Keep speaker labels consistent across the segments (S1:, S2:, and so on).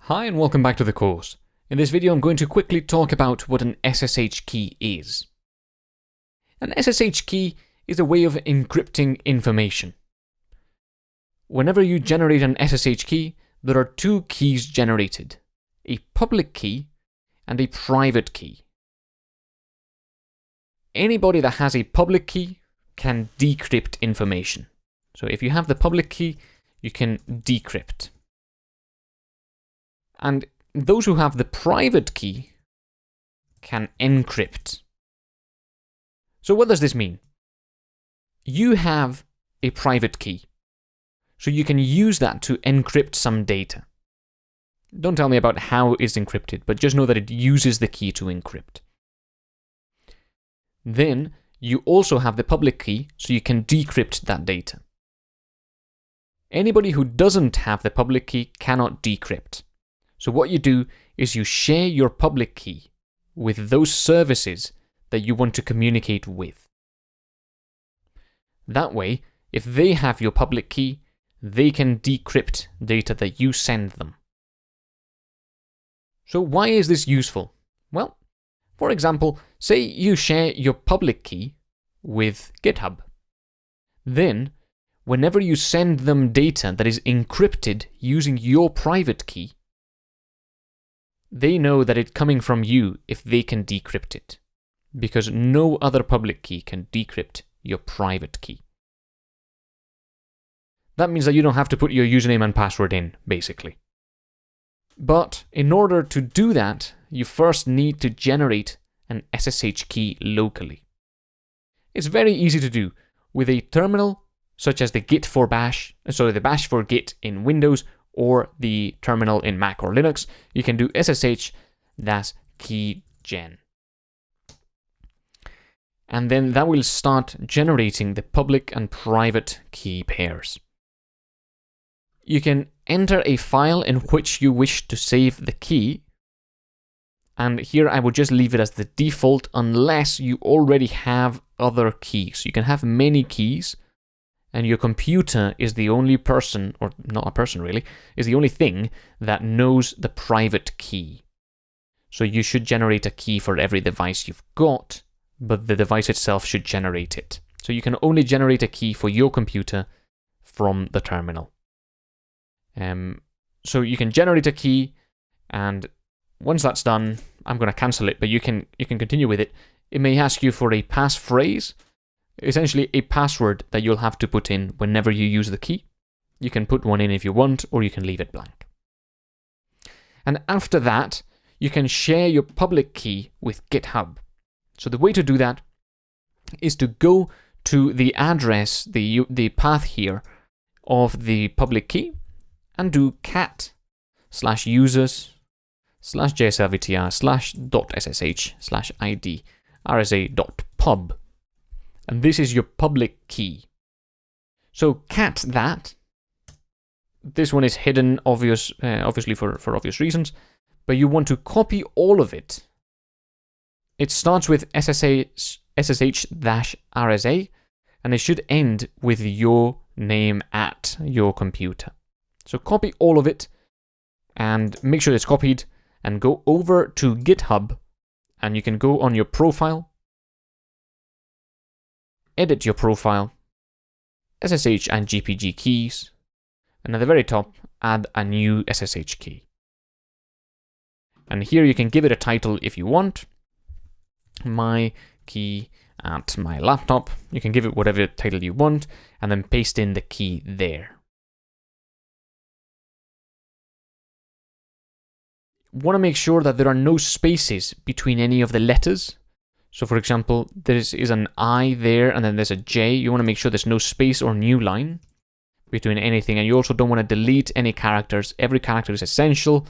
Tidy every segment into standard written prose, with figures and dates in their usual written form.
S1: Hi and welcome back to the course. In this video I'm going to quickly talk about what an SSH key is. An SSH key is a way of encrypting information. Whenever you generate an SSH key, there are two keys generated, a public key and a private key. Anybody that has a public key can decrypt information. So if you have the public key, you can decrypt. And those who have the private key can encrypt. So what does this mean? You have a private key, so you can use that to encrypt some data. Don't tell me about how it's encrypted, but just know that it uses the key to encrypt. Then you also have the public key, so you can decrypt that data. Anybody who doesn't have the public key cannot decrypt. So what you do is you share your public key with those services that you want to communicate with. That way, if they have your public key, they can decrypt data that you send them. So why is this useful? Well, for example, say you share your public key with GitHub. Then, whenever you send them data that is encrypted using your private key, they know that it's coming from you if they can decrypt it, because no other public key can decrypt your private key. That means that you don't have to put your username and password in, basically. But in order to do that, you first need to generate an SSH key locally. It's very easy to do with a terminal, such as the the bash for Git in Windows, or the terminal in Mac or Linux. You can do SSH key gen. And then that will start generating the public and private key pairs. You can enter a file in which you wish to save the key. And here I would just leave it as the default unless you already have other keys. You can have many keys, and your computer is the only person, or not a person really, is the only thing that knows the private key. So you should generate a key for every device you've got, but the device itself should generate it. So you can only generate a key for your computer from the terminal. So you can generate a key, and once that's done, I'm going to cancel it, but you can continue with it. It may ask you for a passphrase, essentially a password that you'll have to put in whenever you use the key. You can put one in if you want, or you can leave it blank. And after that, you can share your public key with GitHub. So the way to do that is to go to the address, the path here of the public key, and do cat/users/jslvtr/.ssh/id rsa.pub. And this is your public key. So cat that. This one is hidden, obviously for obvious reasons, but you want to copy all of it. It starts with SSH-RSA, and it should end with your name at your computer. So copy all of it, and make sure it's copied, and go over to GitHub, and you can go on your profile, edit your profile, SSH and GPG keys, and at the very top, add a new SSH key. And here you can give it a title if you want. My key at my laptop. You can give it whatever title you want, and then paste in the key there. Want to make sure that there are no spaces between any of the letters. So for example, there is an I there, and then there's a J. You want to make sure there's no space or new line between anything, and you also don't want to delete any characters. Every character is essential,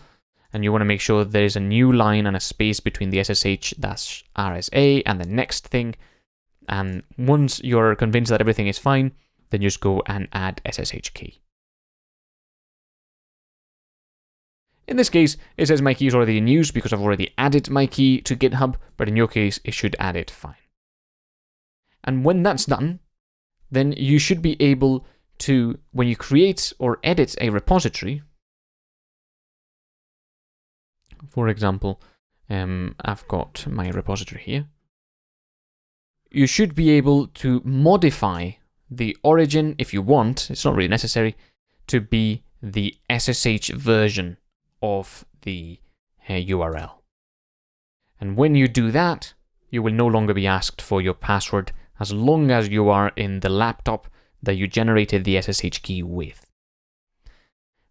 S1: and you want to make sure there is a new line and a space between the SSH-RSA and the next thing. And once you're convinced that everything is fine, then just go and add SSH key. In this case, it says my key is already in use because I've already added my key to GitHub, but in your case, it should add it fine. And when that's done, then you should be able to, when you create or edit a repository, For example, I've got my repository here. You should be able to modify the origin if you want, it's not really necessary, to be the SSH version of the URL. And when you do that, you will no longer be asked for your password as long as you are in the laptop that you generated the SSH key with.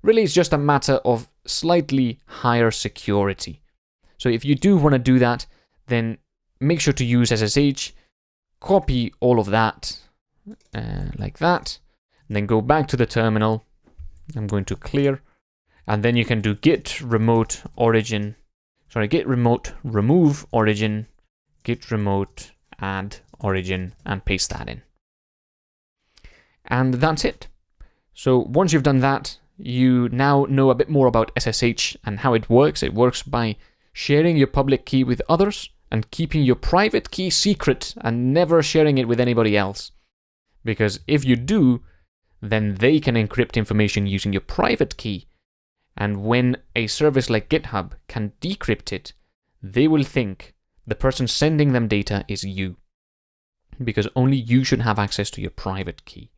S1: Really, it's just a matter of slightly higher security. So if you do want to do that, then make sure to use SSH, copy all of that, like that, and then go back to the terminal. I'm going to clear, and then you can do git remote origin, git remote remove origin, git remote add origin, and paste that in. And that's it. So once you've done that, you now know a bit more about SSH and how it works. It works by sharing your public key with others and keeping your private key secret and never sharing it with anybody else. Because if you do, then they can encrypt information using your private key. And when a service like GitHub can decrypt it, they will think the person sending them data is you. Because only you should have access to your private key.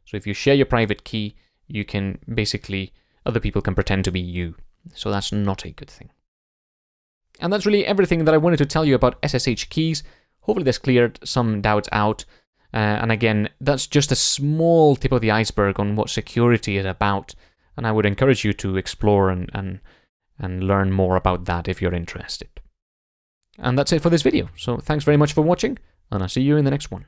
S1: So if you share your private key, you can basically, other people can pretend to be you. So that's not a good thing. And that's really everything that I wanted to tell you about SSH keys. Hopefully this cleared some doubts out. And again, that's just a small tip of the iceberg on what security is about. And I would encourage you to explore and learn more about that if you're interested. And that's it for this video. So thanks very much for watching, and I'll see you in the next one.